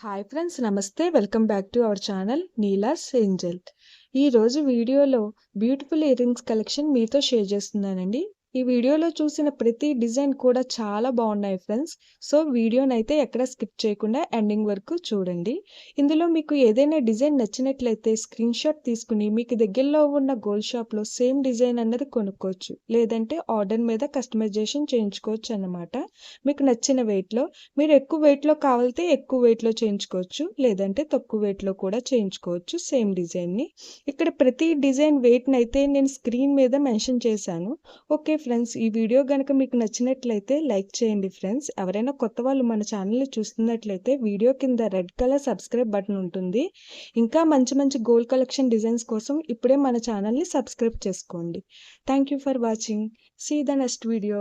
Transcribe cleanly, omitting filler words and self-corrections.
Hi friends నమస్తే welcome back to our channel Neela's Angel. ఈ రోజు వీడియోలో బ్యూటిఫుల్ ఇయర్ రింగ్స్ కలెక్షన్ మీతో షేర్ చేస్తున్నానండి. ఈ వీడియోలో చూసిన ప్రతి డిజైన్ కూడా చాలా బాగున్నాయి ఫ్రెండ్స్. సో వీడియోనైతే ఎక్కడ స్కిప్ చేయకుండా ఎండింగ్ వరకు చూడండి. ఇందులో మీకు ఏదైనా డిజైన్ నచ్చినట్లయితే స్క్రీన్ షాట్ తీసుకుని మీకు దగ్గరలో ఉన్న గోల్డ్ షాప్లో సేమ్ డిజైన్ అన్నది కొనుక్కోవచ్చు, లేదంటే ఆర్డర్ మీద కస్టమైజేషన్ చేయించుకోవచ్చు అన్నమాట. మీకు నచ్చిన వెయిట్లో, మీరు ఎక్కువ వెయిట్లో కావాలితే ఎక్కువ వెయిట్లో చేయించుకోవచ్చు, లేదంటే తక్కువ వెయిట్లో కూడా చేయించుకోవచ్చు సేమ్ డిజైన్ని. ఇక్కడ ప్రతి డిజైన్ వెయిట్ని అయితే నేను స్క్రీన్ మీద మెన్షన్ చేశాను. ఓకే ఫ్రెండ్స్, ఈ వీడియో కనుక మీకు నచ్చినట్లయితే లైక్ చేయండి ఫ్రెండ్స్. ఎవరైనా కొత్త వాళ్ళు మన ఛానల్ని చూస్తున్నట్లయితే వీడియో కింద రెడ్ కలర్ సబ్స్క్రైబ్ బటన్ ఉంటుంది. ఇంకా మంచి మంచి గోల్డ్ కలెక్షన్ డిజైన్స్ కోసం ఇప్పుడే మన ఛానల్ని సబ్స్క్రైబ్ చేసుకోండి. Thank you for watching. See the next video.